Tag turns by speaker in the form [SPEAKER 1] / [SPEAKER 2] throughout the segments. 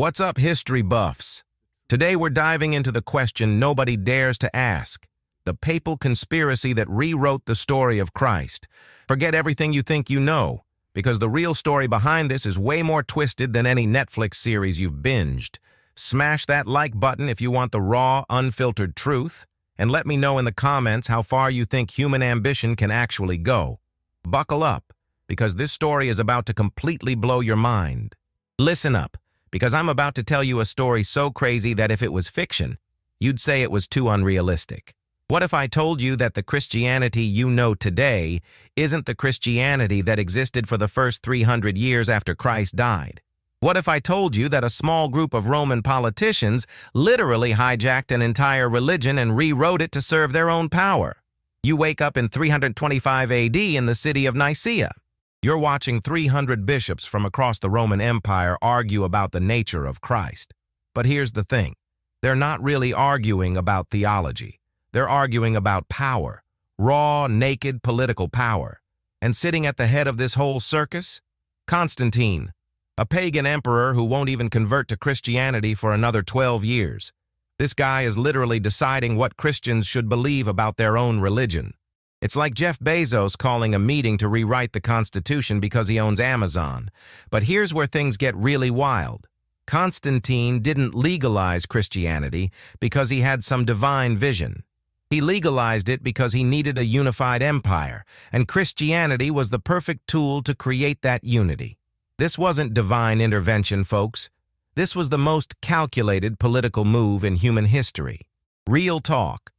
[SPEAKER 1] What's up, history buffs? Today we're diving into the question nobody dares to ask, the papal conspiracy that rewrote the story of Christ. Forget everything you think you know, because the real story behind this is way more twisted than any Netflix series you've binged. Smash that like button if you want the raw, unfiltered truth, and let me know in the comments how far you think human ambition can actually go. Buckle up, because this story is about to completely blow your mind. Listen up, because I'm about to tell you a story so crazy that if it was fiction, you'd say it was too unrealistic. What if I told you that the Christianity you know today isn't the Christianity that existed for the first 300 years after Christ died? What if I told you that a small group of Roman politicians literally hijacked an entire religion and rewrote it to serve their own power? You wake up in 325 AD in the city of Nicaea. You're watching 300 bishops from across the Roman Empire argue about the nature of Christ. But here's the thing. They're not really arguing about theology. They're arguing about power, raw, naked political power. And sitting at the head of this whole circus? Constantine, a pagan emperor who won't even convert to Christianity for another 12 years. This guy is literally deciding what Christians should believe about their own religion. It's like Jeff Bezos calling a meeting to rewrite the Constitution because he owns Amazon. But here's where things get really wild. Constantine didn't legalize Christianity because he had some divine vision. He legalized it because he needed a unified empire, and Christianity was the perfect tool to create that unity. This wasn't divine intervention, folks. This was the most calculated political move in human history. Real talk.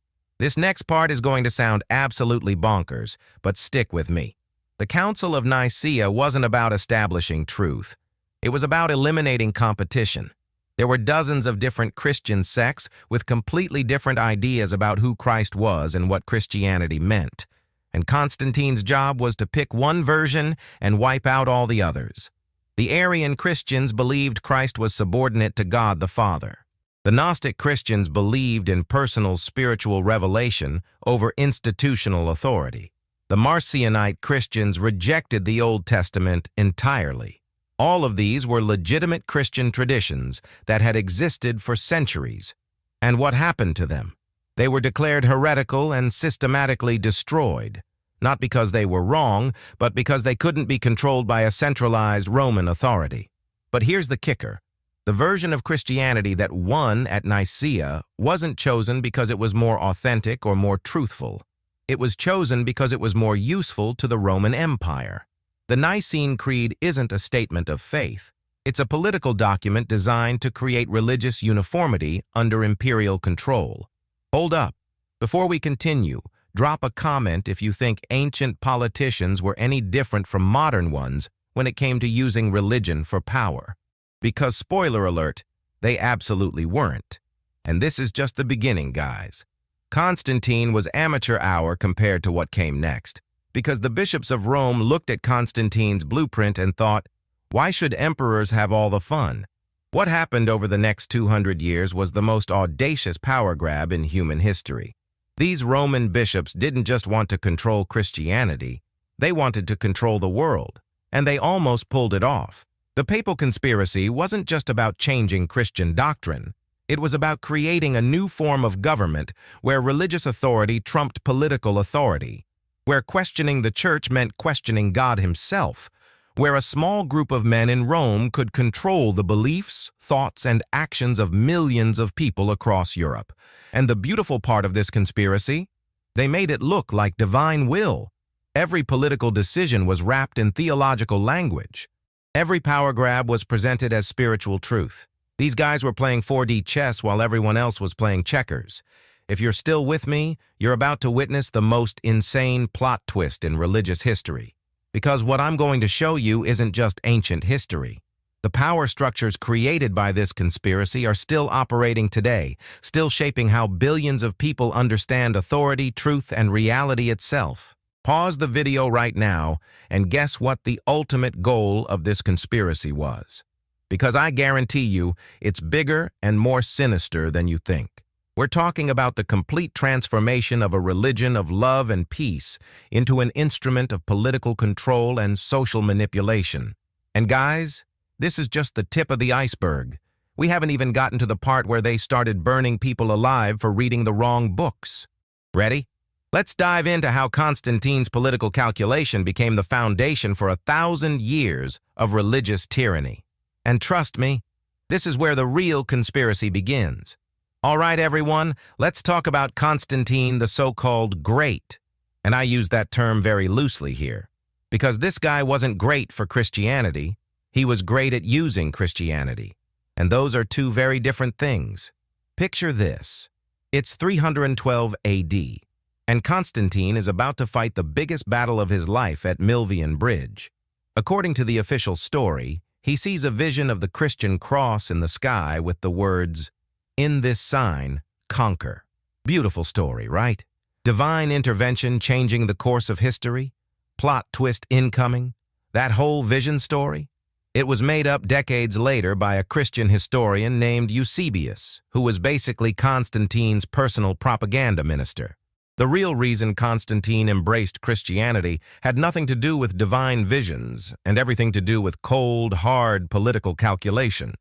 [SPEAKER 1] This next part is going to sound absolutely bonkers, but stick with me. The Council of Nicaea wasn't about establishing truth. It was about eliminating competition. There were dozens of different Christian sects with completely different ideas about who Christ was and what Christianity meant. And Constantine's job was to pick one version and wipe out all the others. The Arian Christians believed Christ was subordinate to God the Father. The Gnostic Christians believed in personal spiritual revelation over institutional authority. The Marcionite Christians rejected the Old Testament entirely. All of these were legitimate Christian traditions that had existed for centuries. And what happened to them? They were declared heretical and systematically destroyed, not because they were wrong, but because they couldn't be controlled by a centralized Roman authority. But here's the kicker. The version of Christianity that won at Nicaea wasn't chosen because it was more authentic or more truthful. It was chosen because it was more useful to the Roman Empire. The Nicene Creed isn't a statement of faith. It's a political document designed to create religious uniformity under imperial control. Hold up. Before we continue, drop a comment if you think ancient politicians were any different from modern ones when it came to using religion for power. Because, spoiler alert, they absolutely weren't. And this is just the beginning, guys. Constantine was amateur hour compared to what came next, because the bishops of Rome looked at Constantine's blueprint and thought, why should emperors have all the fun? What happened over the next 200 years was the most audacious power grab in human history. These Roman bishops didn't just want to control Christianity, they wanted to control the world, and they almost pulled it off. The papal conspiracy wasn't just about changing Christian doctrine. It was about creating a new form of government where religious authority trumped political authority, where questioning the church meant questioning God himself, where a small group of men in Rome could control the beliefs, thoughts, and actions of millions of people across Europe. And the beautiful part of this conspiracy? They made it look like divine will. Every political decision was wrapped in theological language. Every power grab was presented as spiritual truth. These guys were playing 4D chess while everyone else was playing checkers. If you're still with me, you're about to witness the most insane plot twist in religious history. Because what I'm going to show you isn't just ancient history. The power structures created by this conspiracy are still operating today, still shaping how billions of people understand authority, truth, and reality itself. Pause the video right now and guess what the ultimate goal of this conspiracy was. Because I guarantee you, it's bigger and more sinister than you think. We're talking about the complete transformation of a religion of love and peace into an instrument of political control and social manipulation. And guys, this is just the tip of the iceberg. We haven't even gotten to the part where they started burning people alive for reading the wrong books. Ready? Let's dive into how Constantine's political calculation became the foundation for 1,000 years of religious tyranny. And trust me, this is where the real conspiracy begins. All right, everyone, let's talk about Constantine the so-called Great. And I use that term very loosely here, because this guy wasn't great for Christianity. He was great at using Christianity. And those are two very different things. Picture this. It's 312 AD, and Constantine is about to fight the biggest battle of his life at Milvian Bridge. According to the official story, he sees a vision of the Christian cross in the sky with the words, "In this sign, conquer." Beautiful story, right? Divine intervention changing the course of history? Plot twist incoming? That whole vision story? It was made up decades later by a Christian historian named Eusebius, who was basically Constantine's personal propaganda minister. The real reason Constantine embraced Christianity had nothing to do with divine visions and everything to do with cold, hard political calculation.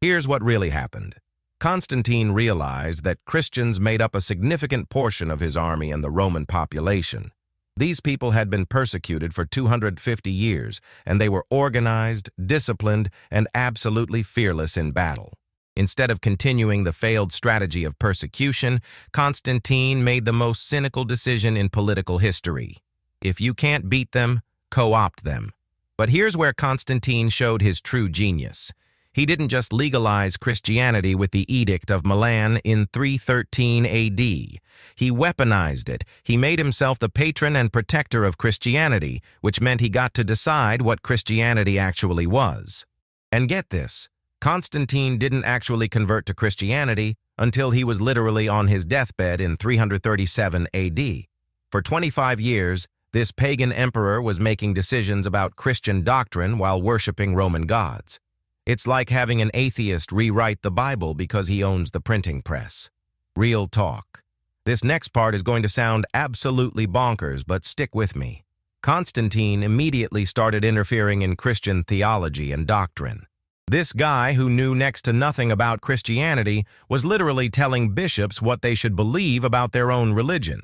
[SPEAKER 1] Here's what really happened. Constantine realized that Christians made up a significant portion of his army and the Roman population. These people had been persecuted for 250 years, and they were organized, disciplined, and absolutely fearless in battle. Instead of continuing the failed strategy of persecution, Constantine made the most cynical decision in political history. If you can't beat them, co-opt them. But here's where Constantine showed his true genius. He didn't just legalize Christianity with the Edict of Milan in 313 AD. He weaponized it. He made himself the patron and protector of Christianity, which meant he got to decide what Christianity actually was. And get this, Constantine didn't actually convert to Christianity until he was literally on his deathbed in 337 AD. For 25 years, this pagan emperor was making decisions about Christian doctrine while worshiping Roman gods. It's like having an atheist rewrite the Bible because he owns the printing press. Real talk. This next part is going to sound absolutely bonkers, but stick with me. Constantine immediately started interfering in Christian theology and doctrine. This guy, who knew next to nothing about Christianity, was literally telling bishops what they should believe about their own religion.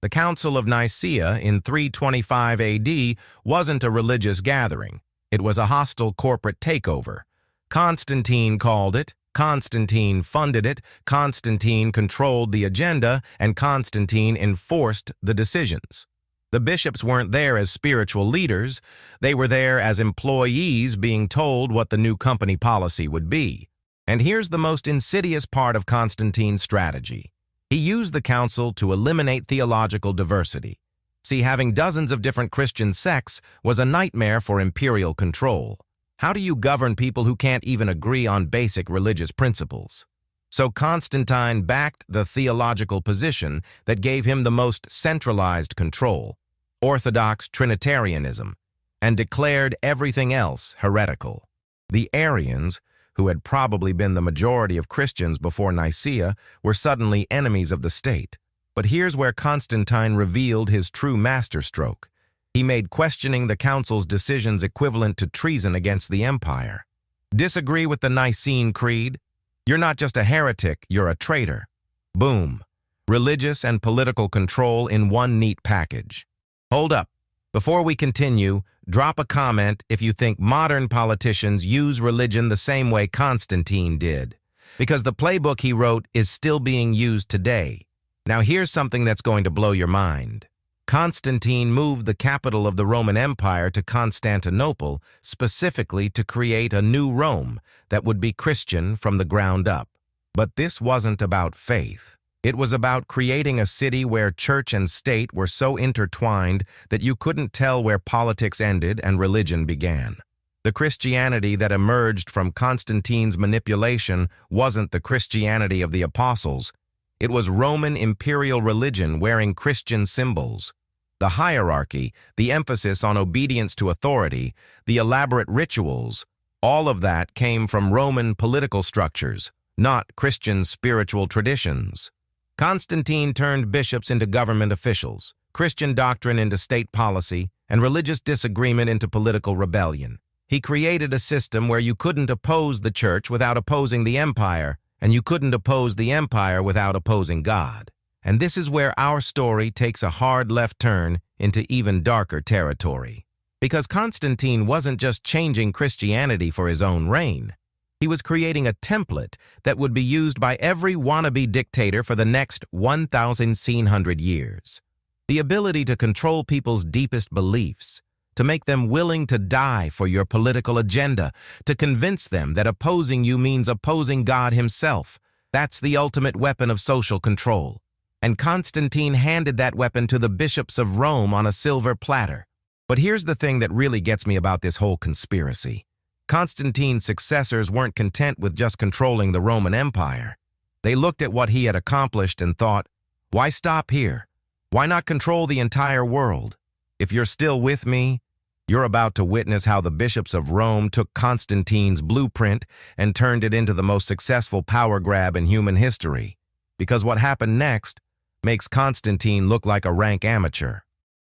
[SPEAKER 1] The Council of Nicaea in 325 AD wasn't a religious gathering. It was a hostile corporate takeover. Constantine called it, Constantine funded it, Constantine controlled the agenda, and Constantine enforced the decisions. The bishops weren't there as spiritual leaders. They were there as employees being told what the new company policy would be. And here's the most insidious part of Constantine's strategy. He used the council to eliminate theological diversity. See, having dozens of different Christian sects was a nightmare for imperial control. How do you govern people who can't even agree on basic religious principles? So Constantine backed the theological position that gave him the most centralized control, Orthodox Trinitarianism, and declared everything else heretical. The Arians, who had probably been the majority of Christians before Nicaea, were suddenly enemies of the state. But here's where Constantine revealed his true masterstroke. He made questioning the council's decisions equivalent to treason against the empire. Disagree with the Nicene Creed? You're not just a heretic, you're a traitor. Boom. Religious and political control in one neat package. Hold up. Before we continue, drop a comment if you think modern politicians use religion the same way Constantine did, because the playbook he wrote is still being used today. Now here's something that's going to blow your mind. Constantine moved the capital of the Roman Empire to Constantinople specifically to create a new Rome that would be Christian from the ground up. But this wasn't about faith. It was about creating a city where church and state were so intertwined that you couldn't tell where politics ended and religion began. The Christianity that emerged from Constantine's manipulation wasn't the Christianity of the apostles. It was Roman imperial religion wearing Christian symbols. The hierarchy, the emphasis on obedience to authority, the elaborate rituals, all of that came from Roman political structures, not Christian spiritual traditions. Constantine turned bishops into government officials, Christian doctrine into state policy, and religious disagreement into political rebellion. He created a system where you couldn't oppose the church without opposing the empire, and you couldn't oppose the empire without opposing God. And this is where our story takes a hard left turn into even darker territory. Because Constantine wasn't just changing Christianity for his own reign. He was creating a template that would be used by every wannabe dictator for the next 1,100 years. The ability to control people's deepest beliefs, to make them willing to die for your political agenda, to convince them that opposing you means opposing God himself. That's the ultimate weapon of social control. And Constantine handed that weapon to the bishops of Rome on a silver platter. But here's the thing that really gets me about this whole conspiracy. Constantine's successors weren't content with just controlling the Roman Empire. They looked at what he had accomplished and thought, why stop here? Why not control the entire world? If you're still with me, you're about to witness how the bishops of Rome took Constantine's blueprint and turned it into the most successful power grab in human history. Because what happened next makes Constantine look like a rank amateur.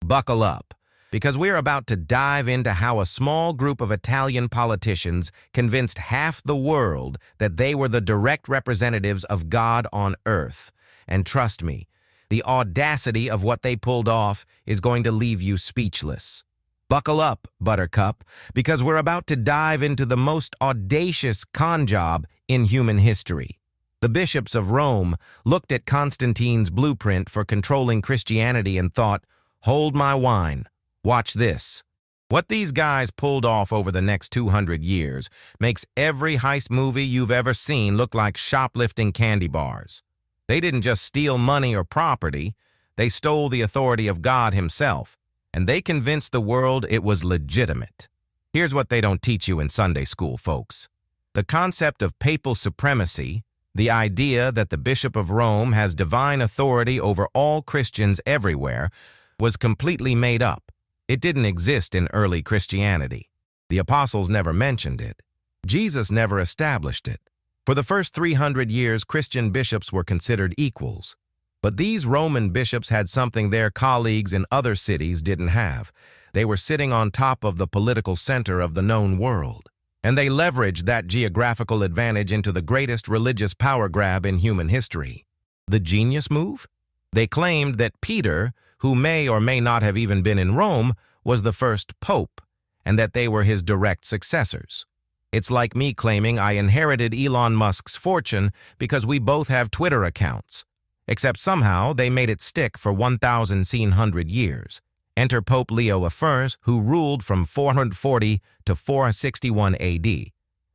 [SPEAKER 1] Buckle up, because we're about to dive into how a small group of Italian politicians convinced half the world that they were the direct representatives of God on earth. And trust me, the audacity of what they pulled off is going to leave you speechless. Buckle up, Buttercup, because we're about to dive into the most audacious con job in human history. The bishops of Rome looked at Constantine's blueprint for controlling Christianity and thought, hold my wine, watch this. What these guys pulled off over the next 200 years makes every heist movie you've ever seen look like shoplifting candy bars. They didn't just steal money or property, they stole the authority of God himself, and they convinced the world it was legitimate. Here's what they don't teach you in Sunday school, folks. The concept of papal supremacy, the idea that the Bishop of Rome has divine authority over all Christians everywhere, was completely made up. It didn't exist in early Christianity. The apostles never mentioned it. Jesus never established it. For the first 300 years, Christian bishops were considered equals. But these Roman bishops had something their colleagues in other cities didn't have. They were sitting on top of the political center of the known world. And they leveraged that geographical advantage into the greatest religious power grab in human history. The genius move? They claimed that Peter, who may or may not have even been in Rome, was the first pope, and that they were his direct successors. It's like me claiming I inherited Elon Musk's fortune because we both have Twitter accounts. Except somehow they made it stick for 1,100 years. Enter Pope Leo I, who ruled from 440 to 461 AD.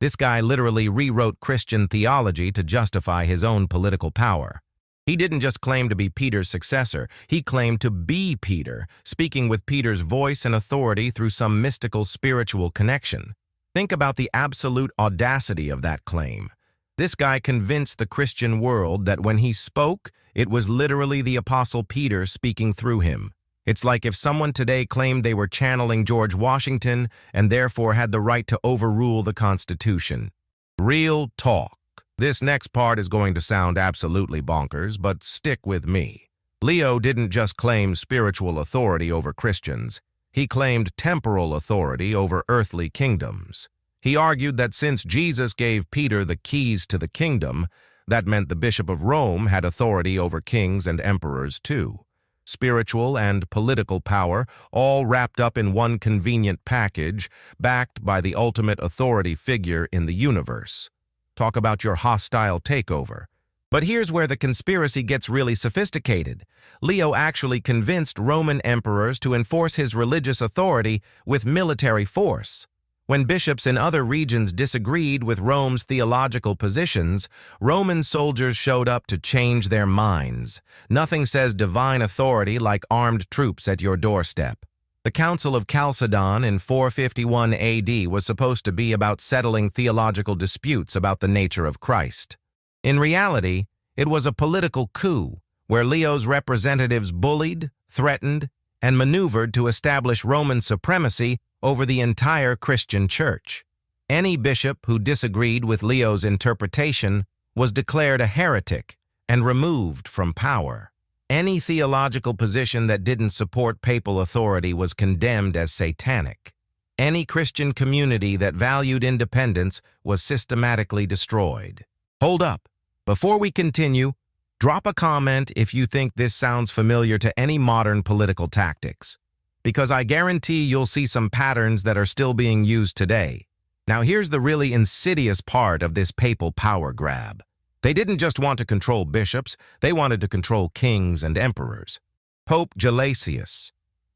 [SPEAKER 1] This guy literally rewrote Christian theology to justify his own political power. He didn't just claim to be Peter's successor, he claimed to be Peter, speaking with Peter's voice and authority through some mystical spiritual connection. Think about the absolute audacity of that claim. This guy convinced the Christian world that when he spoke, it was literally the Apostle Peter speaking through him. It's like if someone today claimed they were channeling George Washington and therefore had the right to overrule the Constitution. Real talk. This next part is going to sound absolutely bonkers, but stick with me. Leo didn't just claim spiritual authority over Christians. He claimed temporal authority over earthly kingdoms. He argued that since Jesus gave Peter the keys to the kingdom, that meant the Bishop of Rome had authority over kings and emperors too. Spiritual and political power, all wrapped up in one convenient package, backed by the ultimate authority figure in the universe. Talk about your hostile takeover. But here's where the conspiracy gets really sophisticated. Leo actually convinced Roman emperors to enforce his religious authority with military force. When bishops in other regions disagreed with Rome's theological positions, Roman soldiers showed up to change their minds. Nothing says divine authority like armed troops at your doorstep. The Council of Chalcedon in 451 AD was supposed to be about settling theological disputes about the nature of Christ. In reality, it was a political coup where Leo's representatives bullied, threatened, and maneuvered to establish Roman supremacy over the entire Christian church. Any bishop who disagreed with Leo's interpretation was declared a heretic and removed from power. Any theological position that didn't support papal authority was condemned as satanic. Any Christian community that valued independence was systematically destroyed. Hold up. Before we continue, drop a comment if you think this sounds familiar to any modern political tactics, because I guarantee you'll see some patterns that are still being used today. Now here's the really insidious part of this papal power grab. They didn't just want to control bishops, they wanted to control kings and emperors. Pope Gelasius.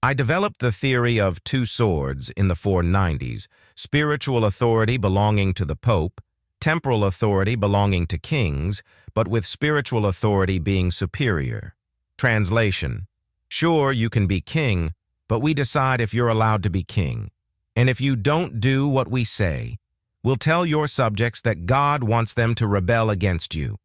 [SPEAKER 1] I developed the theory of two swords in the 490s, spiritual authority belonging to the Pope, temporal authority belonging to kings, but with spiritual authority being superior. Translation: sure, you can be king, but we decide if you're allowed to be king. And if you don't do what we say, we'll tell your subjects that God wants them to rebel against you.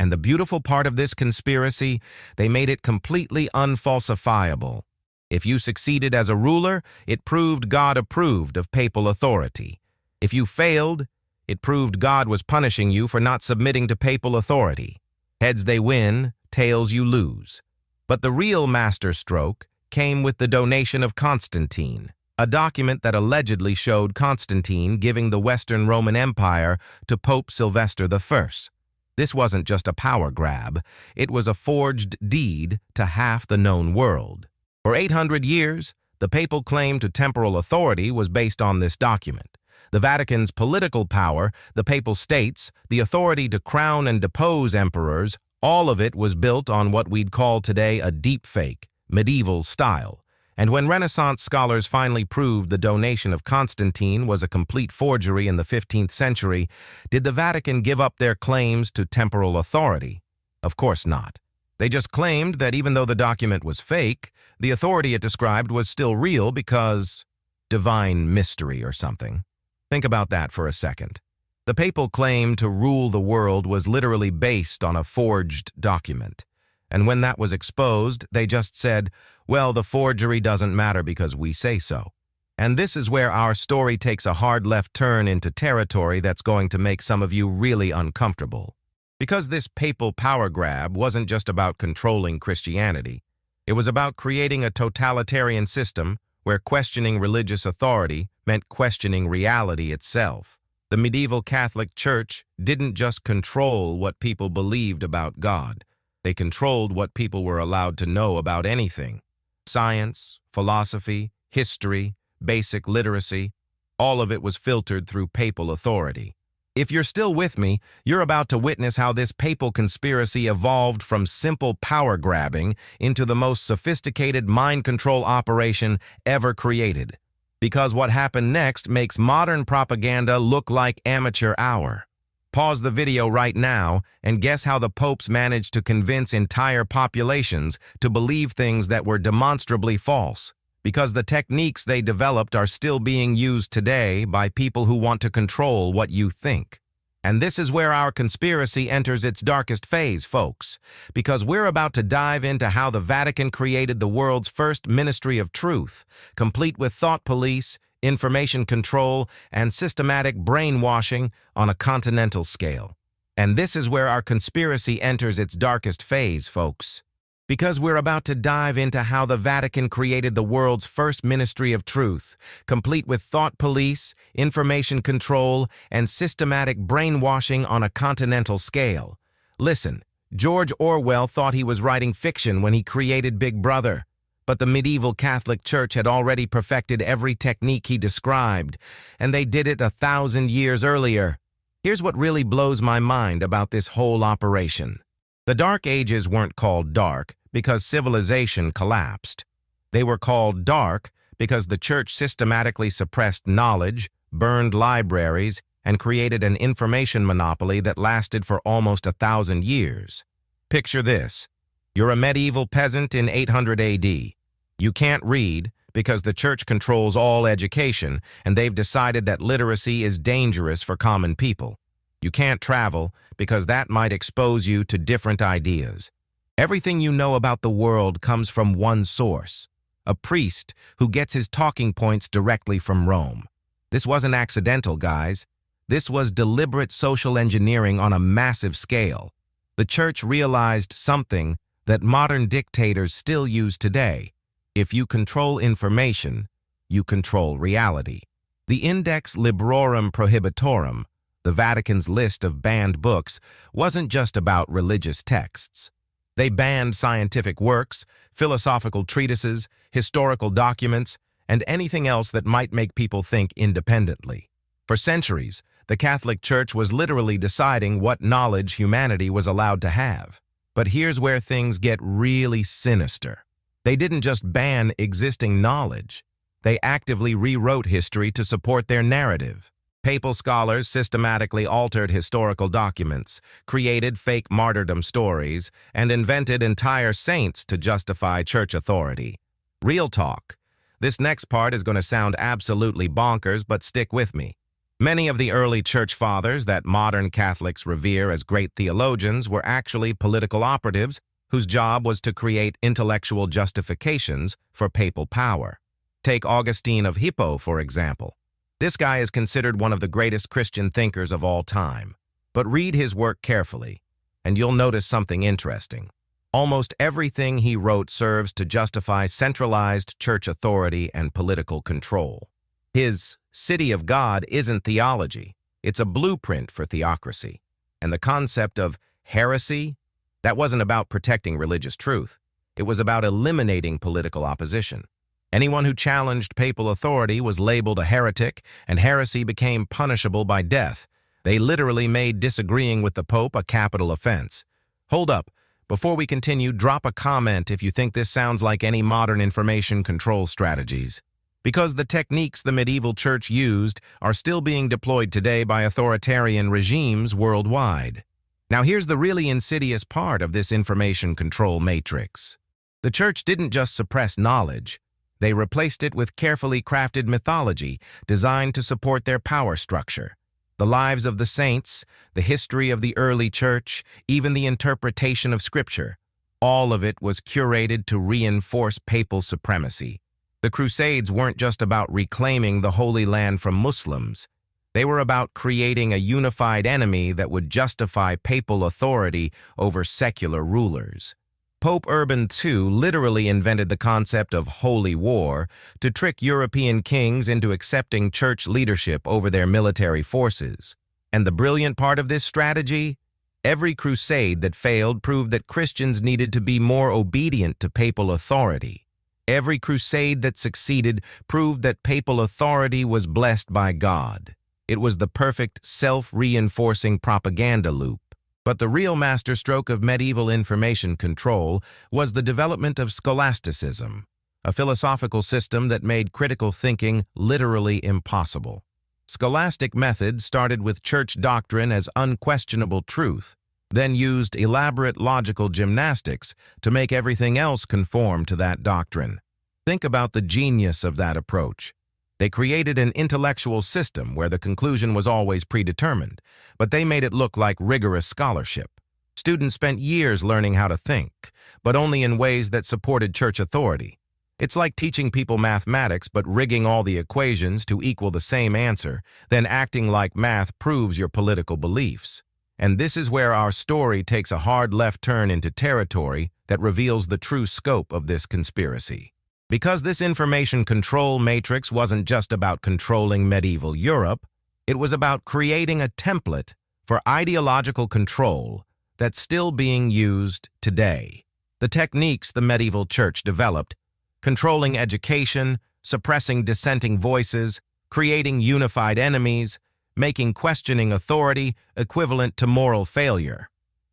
[SPEAKER 1] And the beautiful part of this conspiracy, they made it completely unfalsifiable. If you succeeded as a ruler, it proved God approved of papal authority. If you failed, it proved God was punishing you for not submitting to papal authority. Heads they win, tails you lose. But the real masterstroke came with the donation of Constantine, a document that allegedly showed Constantine giving the Western Roman Empire to Pope Sylvester I. This wasn't just a power grab, it was a forged deed to half the known world. For 800 years, the papal claim to temporal authority was based on this document. The Vatican's political power, the papal states, the authority to crown and depose emperors, all of it was built on what we'd call today a deepfake, medieval style. And when Renaissance scholars finally proved the donation of Constantine was a complete forgery in the 15th century, did the Vatican give up their claims to temporal authority? Of course not. They just claimed that even though the document was fake, the authority it described was still real because divine mystery or something. Think about that for a second. The papal claim to rule the world was literally based on a forged document. And when that was exposed, they just said, well, the forgery doesn't matter because we say so. And this is where our story takes a hard left turn into territory that's going to make some of you really uncomfortable. Because this papal power grab wasn't just about controlling Christianity. It was about creating a totalitarian system where questioning religious authority meant questioning reality itself. The medieval Catholic Church didn't just control what people believed about God. They controlled what people were allowed to know about anything. Science, philosophy, history, basic literacy, all of it was filtered through papal authority. If you're still with me, you're about to witness how this papal conspiracy evolved from simple power grabbing into the most sophisticated mind control operation ever created. Because what happened next makes modern propaganda look like amateur hour. Pause the video right now and guess how the popes managed to convince entire populations to believe things that were demonstrably false. Because the techniques they developed are still being used today by people who want to control what you think. And this is where our conspiracy enters its darkest phase, folks, because we're about to dive into how the Vatican created the world's first ministry of truth, complete with thought police, information control, and systematic brainwashing on a continental scale. And this is where our conspiracy enters its darkest phase, folks. Because we're about to dive into how the Vatican created the world's first ministry of truth, complete with thought police, information control, and systematic brainwashing on a continental scale. Listen, George Orwell thought he was writing fiction when he created Big Brother, but the medieval Catholic Church had already perfected every technique he described, and they did it 1,000 years earlier. Here's what really blows my mind about this whole operation. The Dark Ages weren't called dark because civilization collapsed. They were called dark because the church systematically suppressed knowledge, burned libraries, and created an information monopoly that lasted for almost 1,000 years. Picture this. You're a medieval peasant in 800 AD. You can't read because the church controls all education, and they've decided that literacy is dangerous for common people. You can't travel because that might expose you to different ideas. Everything you know about the world comes from one source, a priest who gets his talking points directly from Rome. This wasn't accidental, guys. This was deliberate social engineering on a massive scale. The church realized something that modern dictators still use today. If you control information, you control reality. The Index Librorum Prohibitorum, the Vatican's list of banned books, wasn't just about religious texts. They banned scientific works, philosophical treatises, historical documents, and anything else that might make people think independently. For centuries, the Catholic Church was literally deciding what knowledge humanity was allowed to have. But here's where things get really sinister. They didn't just ban existing knowledge. They actively rewrote history to support their narrative. Papal scholars systematically altered historical documents, created fake martyrdom stories, and invented entire saints to justify church authority. Real talk. This next part is going to sound absolutely bonkers, but stick with me. Many of the early church fathers that modern Catholics revere as great theologians were actually political operatives whose job was to create intellectual justifications for papal power. Take Augustine of Hippo, for example. This guy is considered one of the greatest Christian thinkers of all time. But read his work carefully, and you'll notice something interesting. Almost everything he wrote serves to justify centralized church authority and political control. His City of God isn't theology. It's a blueprint for theocracy. And the concept of heresy, that wasn't about protecting religious truth. It was about eliminating political opposition. Anyone who challenged papal authority was labeled a heretic, and heresy became punishable by death. They literally made disagreeing with the Pope a capital offense. Hold up. Before we continue, drop a comment if you think this sounds like any modern information control strategies. Because the techniques the medieval church used are still being deployed today by authoritarian regimes worldwide. Now here's the really insidious part of this information control matrix. The church didn't just suppress knowledge. They replaced it with carefully crafted mythology designed to support their power structure. The lives of the saints, the history of the early church, even the interpretation of scripture, all of it was curated to reinforce papal supremacy. The Crusades weren't just about reclaiming the Holy Land from Muslims. They were about creating a unified enemy that would justify papal authority over secular rulers. Pope Urban II literally invented the concept of holy war to trick European kings into accepting church leadership over their military forces. And the brilliant part of this strategy? Every crusade that failed proved that Christians needed to be more obedient to papal authority. Every crusade that succeeded proved that papal authority was blessed by God. It was the perfect self-reinforcing propaganda loop. But the real masterstroke of medieval information control was the development of scholasticism, a philosophical system that made critical thinking literally impossible. Scholastic methods started with church doctrine as unquestionable truth, then used elaborate logical gymnastics to make everything else conform to that doctrine. Think about the genius of that approach. They created an intellectual system where the conclusion was always predetermined, but they made it look like rigorous scholarship. Students spent years learning how to think, but only in ways that supported church authority. It's like teaching people mathematics but rigging all the equations to equal the same answer, then acting like math proves your political beliefs. And this is where our story takes a hard left turn into territory that reveals the true scope of this conspiracy. Because this information control matrix wasn't just about controlling medieval Europe, it was about creating a template for ideological control that's still being used today. The techniques the medieval church developed, controlling education, suppressing dissenting voices, creating unified enemies, making questioning authority equivalent to moral failure.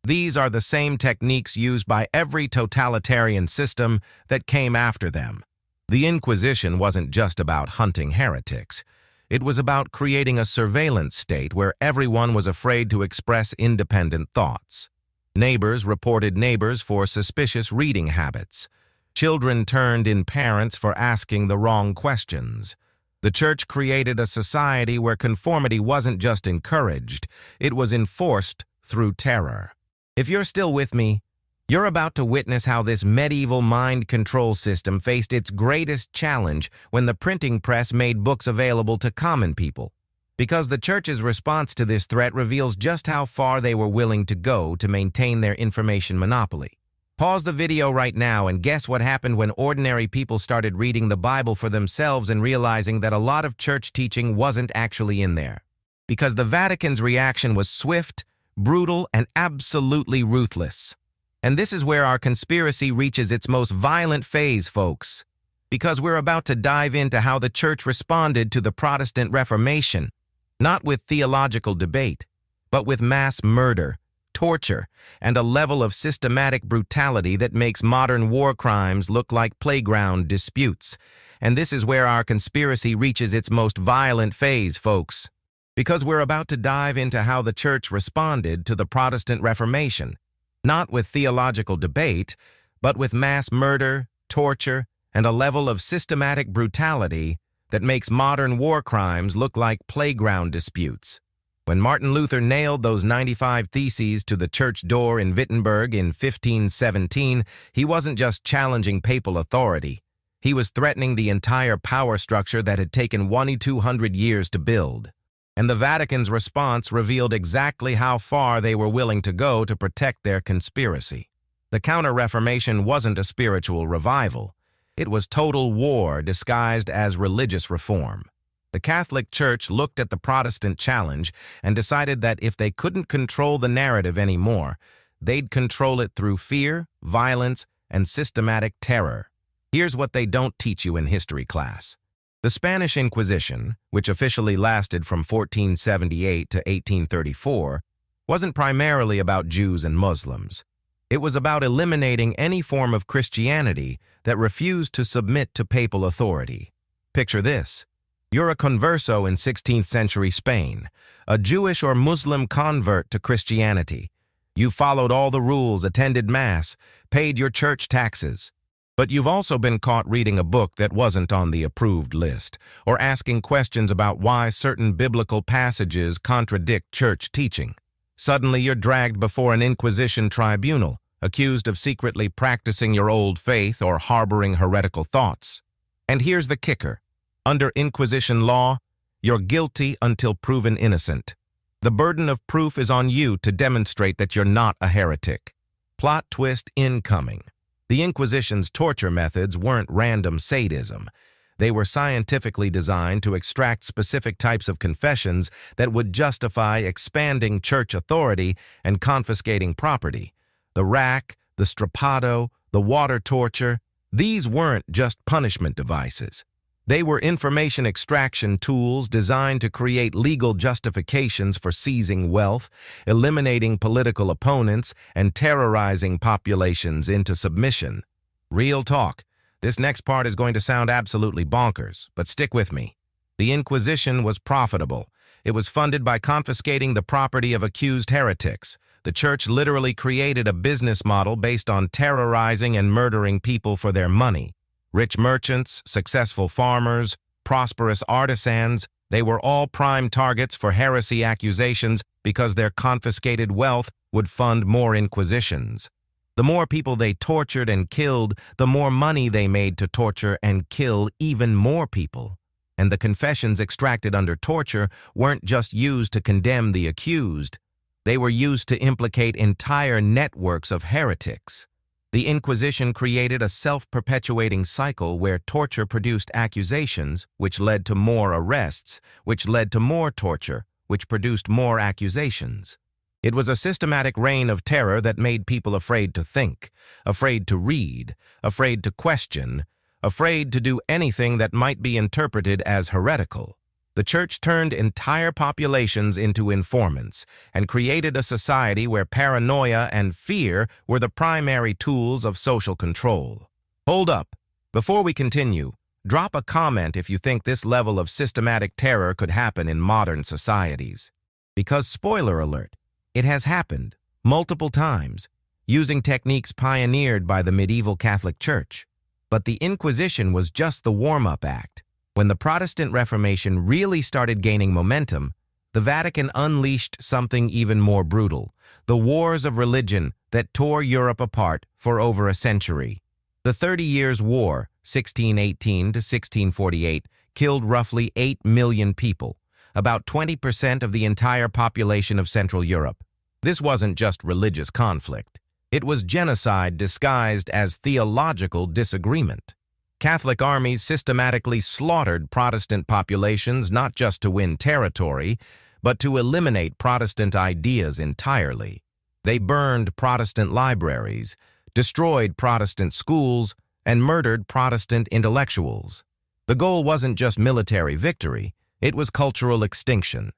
[SPEAKER 1] These are the same techniques used by every totalitarian system that came after them. The Inquisition wasn't just about hunting heretics. It was about creating a surveillance state where everyone was afraid to express independent thoughts. Neighbors reported neighbors for suspicious reading habits. Children turned in parents for asking the wrong questions. The church created a society where conformity wasn't just encouraged, it was enforced through terror. If you're still with me, you're about to witness how this medieval mind control system faced its greatest challenge when the printing press made books available to common people. Because the church's response to this threat reveals just how far they were willing to go to maintain their information monopoly. Pause the video right now and guess what happened when ordinary people started reading the Bible for themselves and realizing that a lot of church teaching wasn't actually in there. Because the Vatican's reaction was swift, brutal, and absolutely ruthless. And this is where our conspiracy reaches its most violent phase, folks. Because we're about to dive into how the church responded to the Protestant Reformation, not with theological debate, but with mass murder, torture, and a level of systematic brutality that makes modern war crimes look like playground disputes. And this is where our conspiracy reaches its most violent phase, folks. Because we're about to dive into how the church responded to the Protestant Reformation, not with theological debate, but with mass murder, torture, and a level of systematic brutality that makes modern war crimes look like playground disputes. When Martin Luther nailed those 95 Theses to the church door in Wittenberg in 1517, he wasn't just challenging papal authority. He was threatening the entire power structure that had taken 2,200 years to build. And the Vatican's response revealed exactly how far they were willing to go to protect their conspiracy. The Counter-Reformation wasn't a spiritual revival. It was total war disguised as religious reform. The Catholic Church looked at the Protestant challenge and decided that if they couldn't control the narrative anymore, they'd control it through fear, violence, and systematic terror. Here's what they don't teach you in history class. The Spanish Inquisition, which officially lasted from 1478 to 1834, wasn't primarily about Jews and Muslims. It was about eliminating any form of Christianity that refused to submit to papal authority. Picture this. You're a converso in 16th century Spain, a Jewish or Muslim convert to Christianity. You followed all the rules, attended Mass, paid your church taxes. But you've also been caught reading a book that wasn't on the approved list, or asking questions about why certain biblical passages contradict church teaching. Suddenly you're dragged before an Inquisition tribunal, accused of secretly practicing your old faith or harboring heretical thoughts. And here's the kicker. Under Inquisition law, you're guilty until proven innocent. The burden of proof is on you to demonstrate that you're not a heretic. Plot twist incoming. The Inquisition's torture methods weren't random sadism. They were scientifically designed to extract specific types of confessions that would justify expanding church authority and confiscating property. The rack, the strappado, the water torture, these weren't just punishment devices. They were information extraction tools designed to create legal justifications for seizing wealth, eliminating political opponents, and terrorizing populations into submission. Real talk. This next part is going to sound absolutely bonkers, but stick with me. The Inquisition was profitable. It was funded by confiscating the property of accused heretics. The church literally created a business model based on terrorizing and murdering people for their money. Rich merchants, successful farmers, prosperous artisans, they were all prime targets for heresy accusations because their confiscated wealth would fund more inquisitions. The more people they tortured and killed, the more money they made to torture and kill even more people. And the confessions extracted under torture weren't just used to condemn the accused. They were used to implicate entire networks of heretics. The Inquisition created a self-perpetuating cycle where torture produced accusations, which led to more arrests, which led to more torture, which produced more accusations. It was a systematic reign of terror that made people afraid to think, afraid to read, afraid to question, afraid to do anything that might be interpreted as heretical. The church turned entire populations into informants and created a society where paranoia and fear were the primary tools of social control. Hold up. Before we continue, drop a comment if you think this level of systematic terror could happen in modern societies. Because, spoiler alert, it has happened multiple times, using techniques pioneered by the medieval Catholic Church. But the Inquisition was just the warm-up act. When the Protestant Reformation really started gaining momentum, the Vatican unleashed something even more brutal, the wars of religion that tore Europe apart for over a century. The 30 Years' War, 1618 to 1648, killed roughly 8 million people, about 20% of the entire population of Central Europe. This wasn't just religious conflict. It was genocide disguised as theological disagreement. Catholic armies systematically slaughtered Protestant populations not just to win territory, but to eliminate Protestant ideas entirely. They burned Protestant libraries, destroyed Protestant schools, and murdered Protestant intellectuals. The goal wasn't just military victory, it was cultural extinction.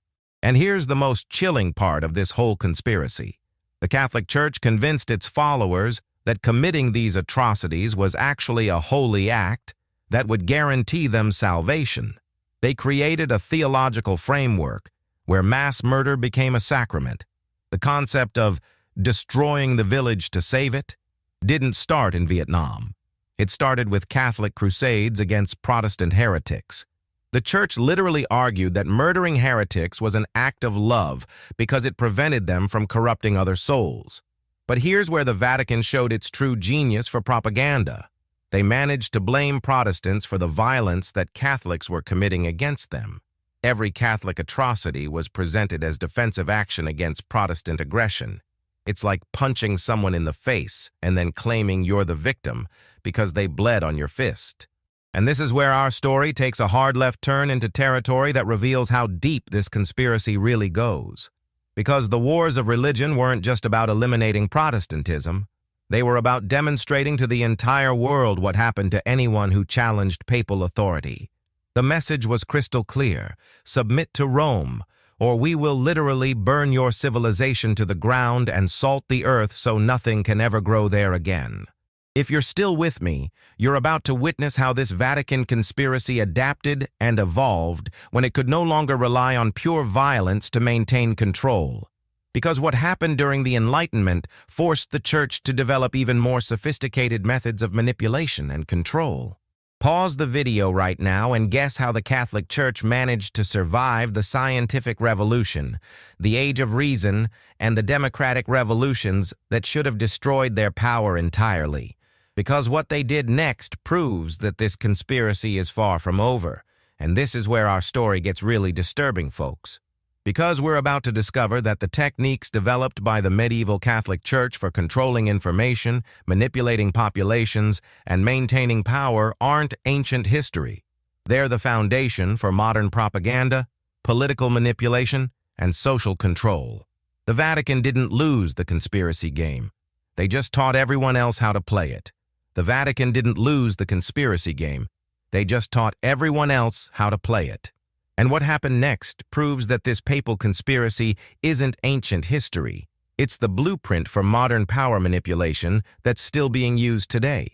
[SPEAKER 1] And here's the most chilling part of this whole conspiracy. The Catholic Church convinced its followers that committing these atrocities was actually a holy act that would guarantee them salvation. They created a theological framework where mass murder became a sacrament. The concept of destroying the village to save it didn't start in Vietnam. It started with Catholic crusades against Protestant heretics. The Church literally argued that murdering heretics was an act of love because it prevented them from corrupting other souls. But here's where the Vatican showed its true genius for propaganda. They managed to blame Protestants for the violence that Catholics were committing against them. Every Catholic atrocity was presented as defensive action against Protestant aggression. It's like punching someone in the face and then claiming you're the victim because they bled on your fist. And this is where our story takes a hard left turn into territory that reveals how deep this conspiracy really goes. Because the wars of religion weren't just about eliminating Protestantism. They were about demonstrating to the entire world what happened to anyone who challenged papal authority. The message was crystal clear: submit to Rome, or we will literally burn your civilization to the ground and salt the earth so nothing can ever grow there again. If you're still with me, you're about to witness how this Vatican conspiracy adapted and evolved when it could no longer rely on pure violence to maintain control. Because what happened during the Enlightenment forced the Church to develop even more sophisticated methods of manipulation and control. Pause the video right now and guess how the Catholic Church managed to survive the scientific revolution, the age of reason, and the democratic revolutions that should have destroyed their power entirely. Because what they did next proves that this conspiracy is far from over, and this is where our story gets really disturbing, folks. Because we're about to discover that the techniques developed by the medieval Catholic Church for controlling information, manipulating populations, and maintaining power aren't ancient history. They're the foundation for modern propaganda, political manipulation, and social control. The Vatican didn't lose the conspiracy game. They just taught everyone else how to play it. The Vatican didn't lose the conspiracy game. They just taught everyone else how to play it. And what happened next proves that this papal conspiracy isn't ancient history. It's the blueprint for modern power manipulation that's still being used today.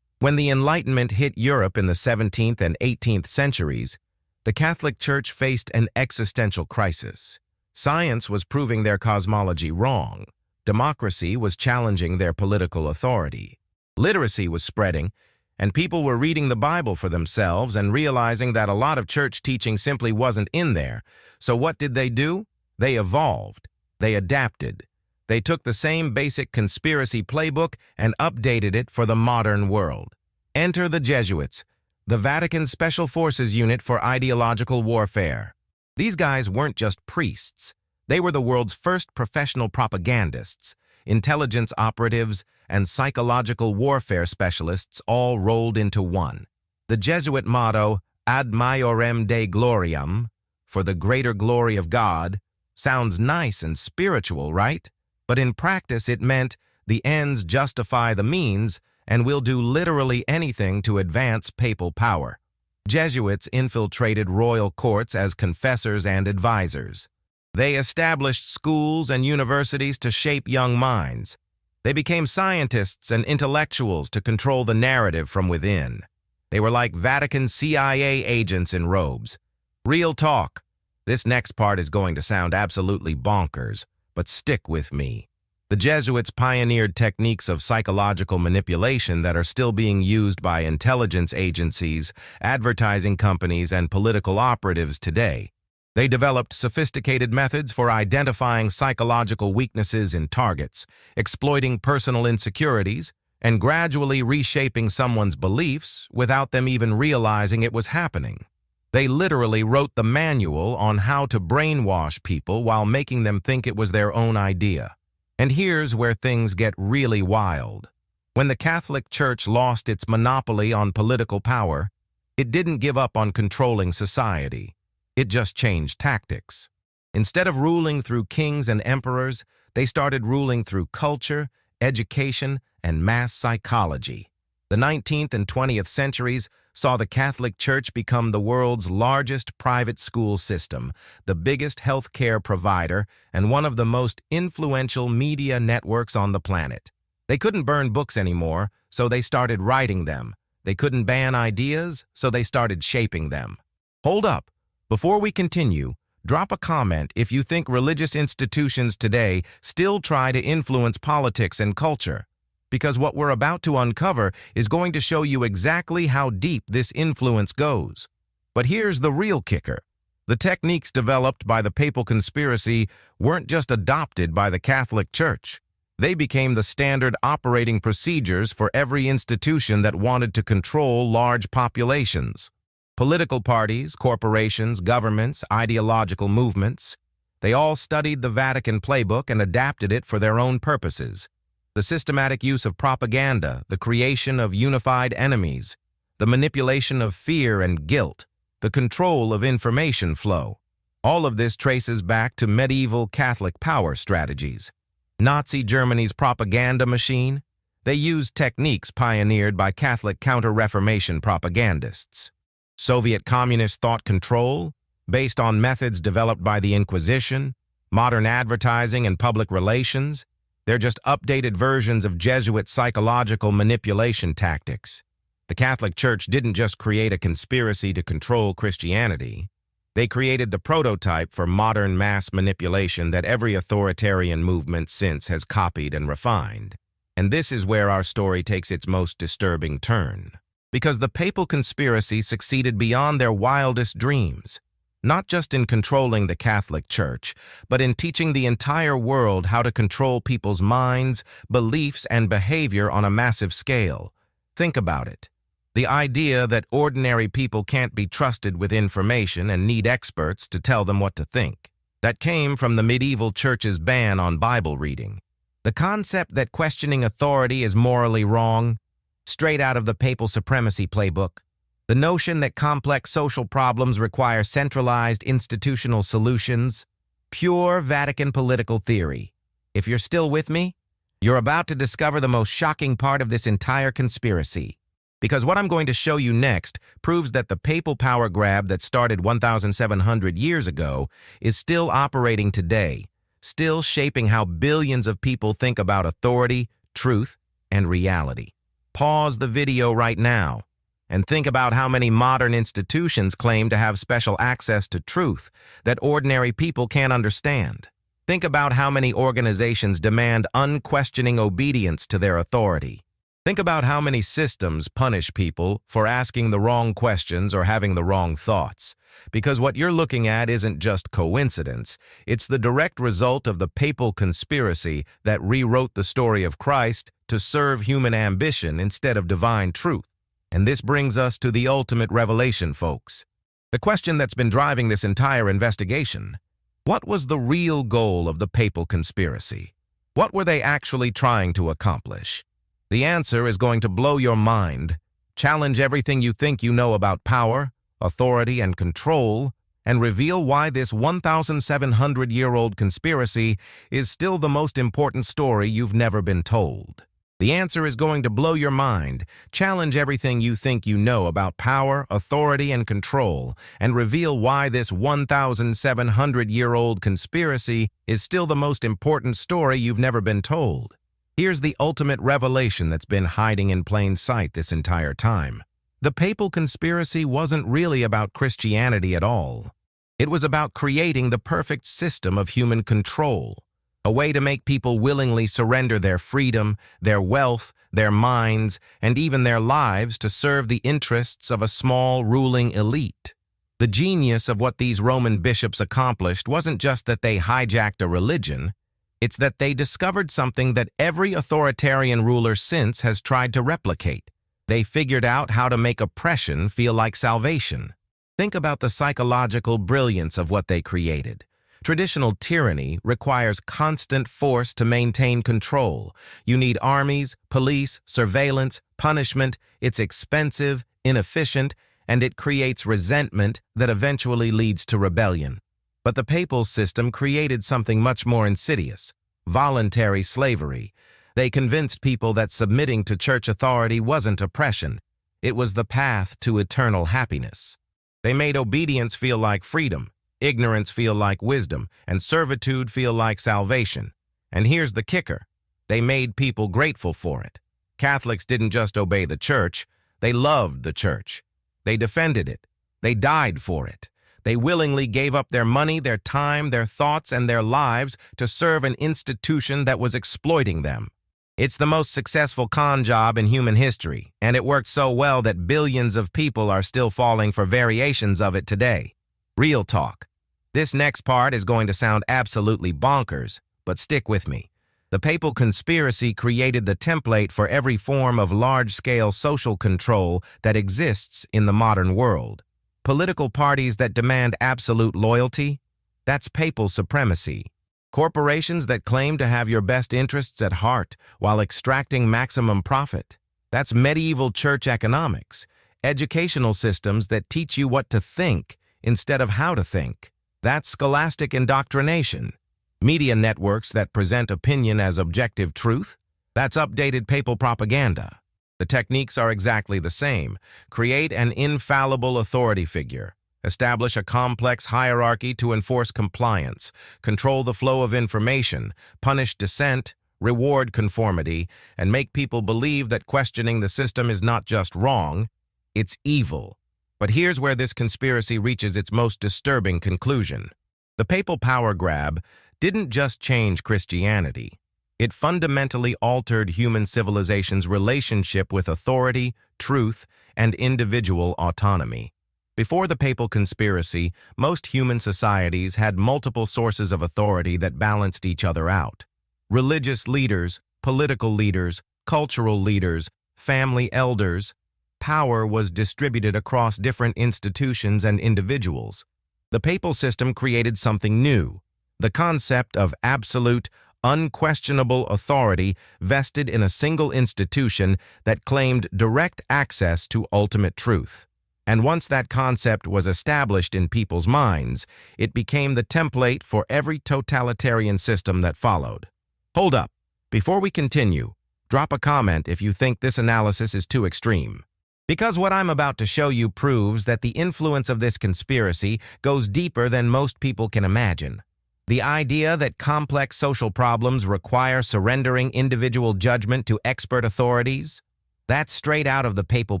[SPEAKER 1] When the Enlightenment hit Europe in the 17th and 18th centuries, the Catholic Church faced an existential crisis. Science was proving their cosmology wrong. Democracy was challenging their political authority. Literacy was spreading, and people were reading the Bible for themselves and realizing that a lot of church teaching simply wasn't in there. So what did they do? They evolved. They adapted. They took the same basic conspiracy playbook and updated it for the modern world. Enter the Jesuits, the Vatican's Special Forces unit for ideological warfare. These guys weren't just priests. They were the world's first professional propagandists, intelligence operatives, and psychological warfare specialists all rolled into one. The Jesuit motto, Ad Maiorem Dei Gloriam, for the greater glory of God, sounds nice and spiritual, right? But in practice it meant the ends justify the means, and we'll do literally anything to advance papal power. Jesuits infiltrated royal courts as confessors and advisors. They established schools and universities to shape young minds. They became scientists and intellectuals to control the narrative from within. They were like Vatican CIA agents in robes. Real talk. This next part is going to sound absolutely bonkers, but stick with me. The Jesuits pioneered techniques of psychological manipulation that are still being used by intelligence agencies, advertising companies, and political operatives today. They developed sophisticated methods for identifying psychological weaknesses in targets, exploiting personal insecurities, and gradually reshaping someone's beliefs without them even realizing it was happening. They literally wrote the manual on how to brainwash people while making them think it was their own idea. And here's where things get really wild. When the Catholic Church lost its monopoly on political power, it didn't give up on controlling society. It just changed tactics. Instead of ruling through kings and emperors, they started ruling through culture, education, and mass psychology. The 19th and 20th centuries saw the Catholic Church become the world's largest private school system, the biggest healthcare provider, and one of the most influential media networks on the planet. They couldn't burn books anymore, so they started writing them. They couldn't ban ideas, so they started shaping them. Hold up. Before we continue, drop a comment if you think religious institutions today still try to influence politics and culture, because what we're about to uncover is going to show you exactly how deep this influence goes. But here's the real kicker. The techniques developed by the papal conspiracy weren't just adopted by the Catholic Church. They became the standard operating procedures for every institution that wanted to control large populations. Political parties, corporations, governments, ideological movements, they all studied the Vatican playbook and adapted it for their own purposes. The systematic use of propaganda, the creation of unified enemies, the manipulation of fear and guilt, the control of information flow. All of this traces back to medieval Catholic power strategies. Nazi Germany's propaganda machine, they used techniques pioneered by Catholic Counter-Reformation propagandists. Soviet communist thought control, based on methods developed by the Inquisition, modern advertising and public relations. They're just updated versions of Jesuit psychological manipulation tactics. The Catholic Church didn't just create a conspiracy to control Christianity. They created the prototype for modern mass manipulation that every authoritarian movement since has copied and refined. And this is where our story takes its most disturbing turn. Because the papal conspiracy succeeded beyond their wildest dreams, not just in controlling the Catholic Church, but in teaching the entire world how to control people's minds, beliefs, and behavior on a massive scale. Think about it. The idea that ordinary people can't be trusted with information and need experts to tell them what to think. That came from the medieval church's ban on Bible reading. The concept that questioning authority is morally wrong, straight out of the papal supremacy playbook. The notion that complex social problems require centralized institutional solutions. Pure Vatican political theory. If you're still with me, you're about to discover the most shocking part of this entire conspiracy. Because what I'm going to show you next proves that the papal power grab that started 1,700 years ago is still operating today, still shaping how billions of people think about authority, truth, and reality. Pause the video right now and think about how many modern institutions claim to have special access to truth that ordinary people can't understand. Think about how many organizations demand unquestioning obedience to their authority. Think about how many systems punish people for asking the wrong questions or having the wrong thoughts. Because what you're looking at isn't just coincidence. It's the direct result of the papal conspiracy that rewrote the story of Christ to serve human ambition instead of divine truth. And this brings us to the ultimate revelation, folks. The question that's been driving this entire investigation. What was the real goal of the papal conspiracy? What were they actually trying to accomplish? The answer is going to blow your mind, challenge everything you think you know about power, authority, and control, and reveal why this 1,700-year-old conspiracy is still the most important story you've never been told. The answer is going to blow your mind, challenge everything you think you know about power, authority, and control, and reveal why this 1,700-year-old conspiracy is still the most important story you've never been told. Here's the ultimate revelation that's been hiding in plain sight this entire time. The papal conspiracy wasn't really about Christianity at all. It was about creating the perfect system of human control, a way to make people willingly surrender their freedom, their wealth, their minds, and even their lives to serve the interests of a small ruling elite. The genius of what these Roman bishops accomplished wasn't just that they hijacked a religion. It's that they discovered something that every authoritarian ruler since has tried to replicate. They figured out how to make oppression feel like salvation. Think about the psychological brilliance of what they created. Traditional tyranny requires constant force to maintain control. You need armies, police, surveillance, punishment. It's expensive, inefficient, and it creates resentment that eventually leads to rebellion. But the papal system created something much more insidious: voluntary slavery. They convinced people that submitting to church authority wasn't oppression. It was the path to eternal happiness. They made obedience feel like freedom, ignorance feel like wisdom, and servitude feel like salvation. And here's the kicker: they made people grateful for it. Catholics didn't just obey the church, they loved the church. They defended it. They died for it. They willingly gave up their money, their time, their thoughts, and their lives to serve an institution that was exploiting them. It's the most successful con job in human history, and it worked so well that billions of people are still falling for variations of it today. Real talk. This next part is going to sound absolutely bonkers, but stick with me. The papal conspiracy created the template for every form of large-scale social control that exists in the modern world. Political parties that demand absolute loyalty? That's papal supremacy. Corporations that claim to have your best interests at heart while extracting maximum profit? That's medieval church economics. Educational systems that teach you what to think instead of how to think. That's scholastic indoctrination. Media networks that present opinion as objective truth? That's updated papal propaganda. The techniques are exactly the same. Create an infallible authority figure. Establish a complex hierarchy to enforce compliance. Control the flow of information. Punish dissent. Reward conformity. And make people believe that questioning the system is not just wrong, it's evil. But here's where this conspiracy reaches its most disturbing conclusion. The papal power grab didn't just change Christianity. It fundamentally altered human civilization's relationship with authority, truth, and individual autonomy. Before the papal conspiracy, most human societies had multiple sources of authority that balanced each other out. Religious leaders, political leaders, cultural leaders, family elders. Power was distributed across different institutions and individuals. The papal system created something new: the concept of absolute, unquestionable authority vested in a single institution that claimed direct access to ultimate truth. And once that concept was established in people's minds, it became the template for every totalitarian system that followed. Hold up. Before we continue, drop a comment if you think this analysis is too extreme. Because what I'm about to show you proves that the influence of this conspiracy goes deeper than most people can imagine. The idea that complex social problems require surrendering individual judgment to expert authorities? That's straight out of the papal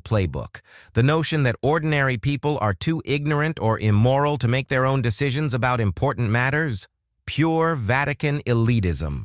[SPEAKER 1] playbook. The notion that ordinary people are too ignorant or immoral to make their own decisions about important matters? Pure Vatican elitism.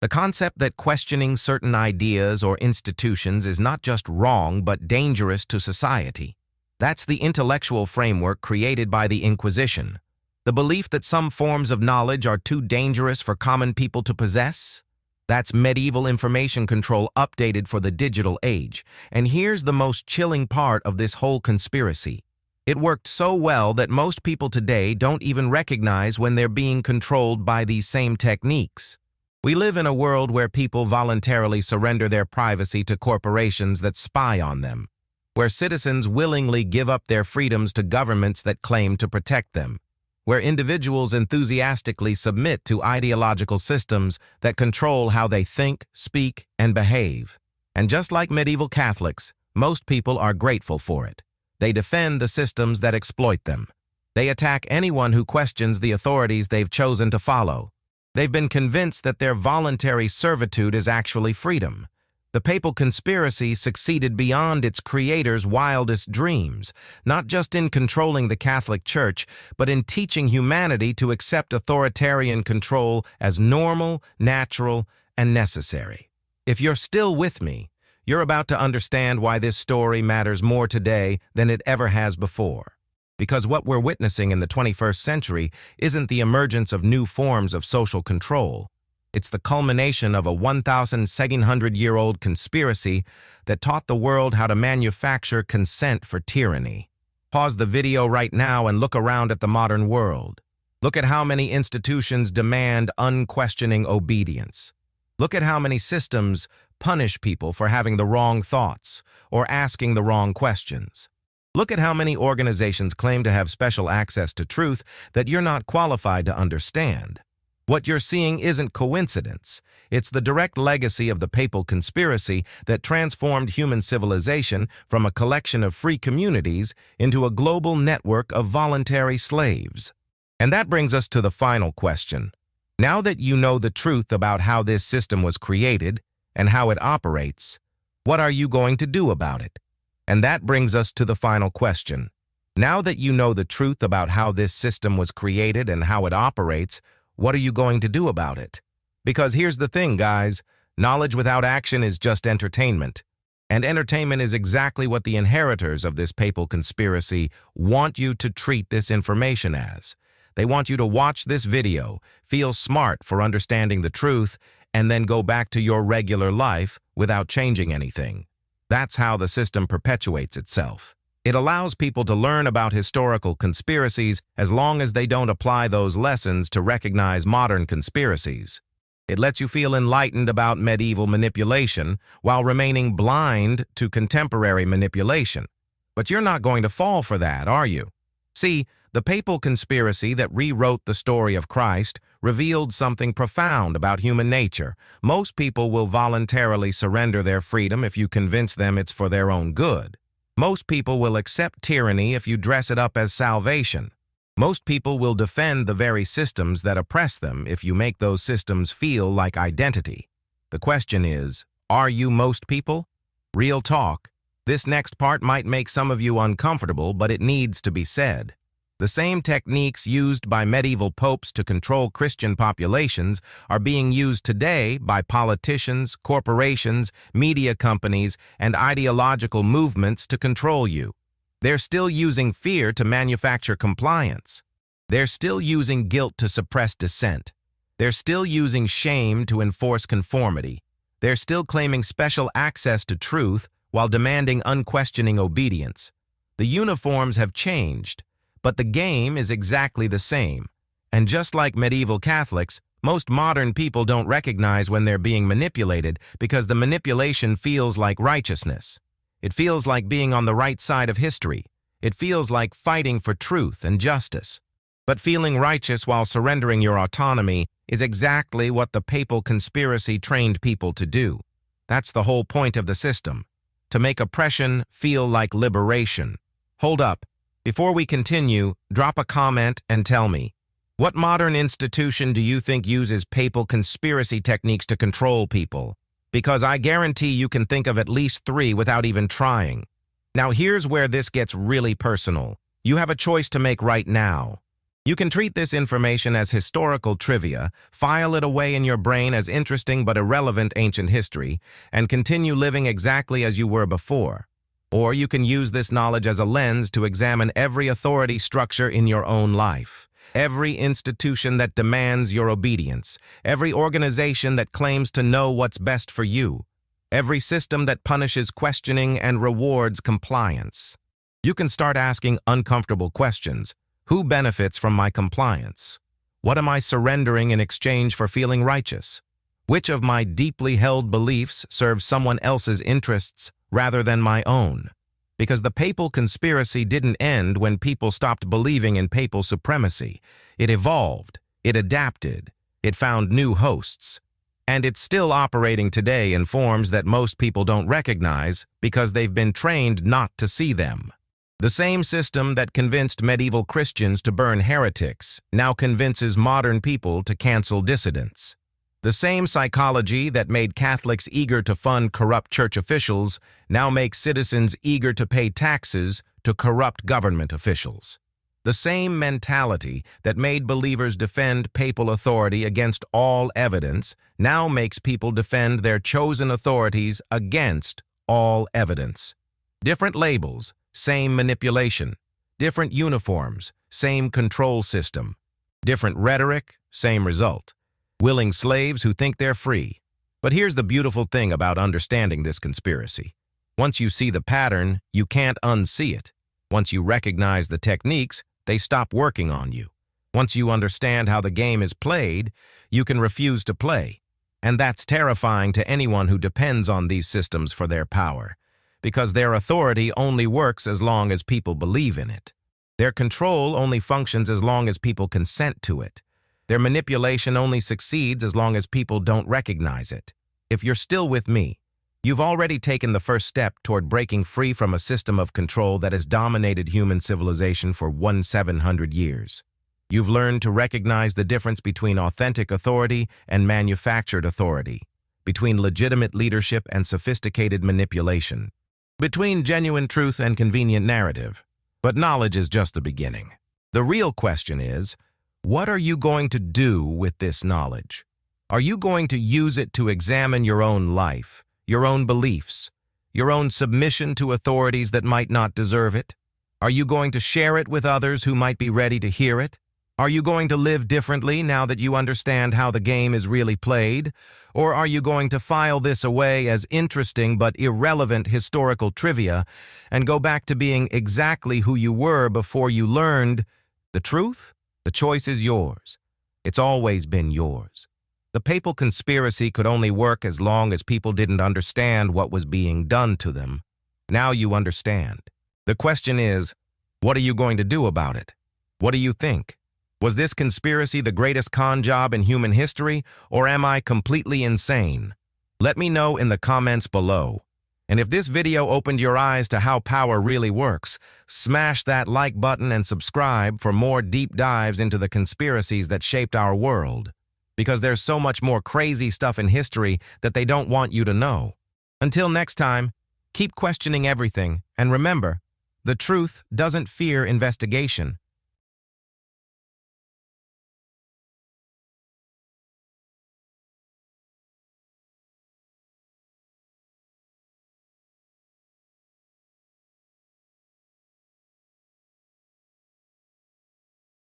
[SPEAKER 1] The concept that questioning certain ideas or institutions is not just wrong but dangerous to society. That's the intellectual framework created by the Inquisition. The belief that some forms of knowledge are too dangerous for common people to possess? That's medieval information control updated for the digital age. And here's the most chilling part of this whole conspiracy. It worked so well that most people today don't even recognize when they're being controlled by these same techniques. We live in a world where people voluntarily surrender their privacy to corporations that spy on them, where citizens willingly give up their freedoms to governments that claim to protect them, where individuals enthusiastically submit to ideological systems that control how they think, speak, and behave. And just like medieval Catholics, most people are grateful for it. They defend the systems that exploit them. They attack anyone who questions the authorities they've chosen to follow. They've been convinced that their voluntary servitude is actually freedom. The papal conspiracy succeeded beyond its creator's wildest dreams, not just in controlling the Catholic Church, but in teaching humanity to accept authoritarian control as normal, natural, and necessary. If you're still with me, you're about to understand why this story matters more today than it ever has before. Because what we're witnessing in the 21st century isn't the emergence of new forms of social control. It's the culmination of a 1,700-year-old conspiracy that taught the world how to manufacture consent for tyranny. Pause the video right now and look around at the modern world. Look at how many institutions demand unquestioning obedience. Look at how many systems punish people for having the wrong thoughts or asking the wrong questions. Look at how many organizations claim to have special access to truth that you're not qualified to understand. What you're seeing isn't coincidence. It's the direct legacy of the papal conspiracy that transformed human civilization from a collection of free communities into a global network of voluntary slaves. And that brings us to the final question. Now that you know the truth about how this system was created and how it operates, what are you going to do about it? And that brings us to the final question. Now that you know the truth about how this system was created and how it operates, what are you going to do about it? Because here's the thing, guys. Knowledge without action is just entertainment. And entertainment is exactly what the inheritors of this papal conspiracy want you to treat this information as. They want you to watch this video, feel smart for understanding the truth, and then go back to your regular life without changing anything. That's how the system perpetuates itself. It allows people to learn about historical conspiracies as long as they don't apply those lessons to recognize modern conspiracies. It lets you feel enlightened about medieval manipulation while remaining blind to contemporary manipulation. But you're not going to fall for that, are you? See, the papal conspiracy that rewrote the story of Christ revealed something profound about human nature. Most people will voluntarily surrender their freedom if you convince them it's for their own good. Most people will accept tyranny if you dress it up as salvation. Most people will defend the very systems that oppress them if you make those systems feel like identity. The question is, are you most people? Real talk. This next part might make some of you uncomfortable, but it needs to be said. The same techniques used by medieval popes to control Christian populations are being used today by politicians, corporations, media companies, and ideological movements to control you. They're still using fear to manufacture compliance. They're still using guilt to suppress dissent. They're still using shame to enforce conformity. They're still claiming special access to truth while demanding unquestioning obedience. The uniforms have changed, but the game is exactly the same. And just like medieval Catholics, most modern people don't recognize when they're being manipulated because the manipulation feels like righteousness. It feels like being on the right side of history. It feels like fighting for truth and justice. But feeling righteous while surrendering your autonomy is exactly what the papal conspiracy trained people to do. That's the whole point of the system, to make oppression feel like liberation. Hold up. Before we continue, drop a comment and tell me, what modern institution do you think uses papal conspiracy techniques to control people? Because I guarantee you can think of at least 3 without even trying. Now here's where this gets really personal. You have a choice to make right now. You can treat this information as historical trivia, file it away in your brain as interesting but irrelevant ancient history, and continue living exactly as you were before. Or you can use this knowledge as a lens to examine every authority structure in your own life, every institution that demands your obedience, every organization that claims to know what's best for you, every system that punishes questioning and rewards compliance. You can start asking uncomfortable questions. Who benefits from my compliance? What am I surrendering in exchange for feeling righteous? Which of my deeply held beliefs serves someone else's interests rather than my own? Because the papal conspiracy didn't end when people stopped believing in papal supremacy. It evolved, it adapted, it found new hosts. And it's still operating today in forms that most people don't recognize because they've been trained not to see them. The same system that convinced medieval Christians to burn heretics now convinces modern people to cancel dissidents. The same psychology that made Catholics eager to fund corrupt church officials now makes citizens eager to pay taxes to corrupt government officials. The same mentality that made believers defend papal authority against all evidence now makes people defend their chosen authorities against all evidence. Different labels, same manipulation. Different uniforms, same control system. Different rhetoric, same result. Willing slaves who think they're free. But here's the beautiful thing about understanding this conspiracy. Once you see the pattern, you can't unsee it. Once you recognize the techniques, they stop working on you. Once you understand how the game is played, you can refuse to play. And that's terrifying to anyone who depends on these systems for their power, because their authority only works as long as people believe in it. Their control only functions as long as people consent to it. Their manipulation only succeeds as long as people don't recognize it. If you're still with me, you've already taken the first step toward breaking free from a system of control that has dominated human civilization for 700 years. You've learned to recognize the difference between authentic authority and manufactured authority, between legitimate leadership and sophisticated manipulation, between genuine truth and convenient narrative. But knowledge is just the beginning. The real question is, what are you going to do with this knowledge? Are you going to use it to examine your own life, your own beliefs, your own submission to authorities that might not deserve it? Are you going to share it with others who might be ready to hear it? Are you going to live differently now that you understand how the game is really played? Or are you going to file this away as interesting but irrelevant historical trivia and go back to being exactly who you were before you learned the truth? The choice is yours. It's always been yours. The papal conspiracy could only work as long as people didn't understand what was being done to them. Now you understand. The question is, what are you going to do about it? What do you think? Was this conspiracy the greatest con job in human history, or am I completely insane? Let me know in the comments below. And if this video opened your eyes to how power really works, smash that like button and subscribe for more deep dives into the conspiracies that shaped our world. Because there's so much more crazy stuff in history that they don't want you to know. Until next time, keep questioning everything, and remember, the truth doesn't fear investigation.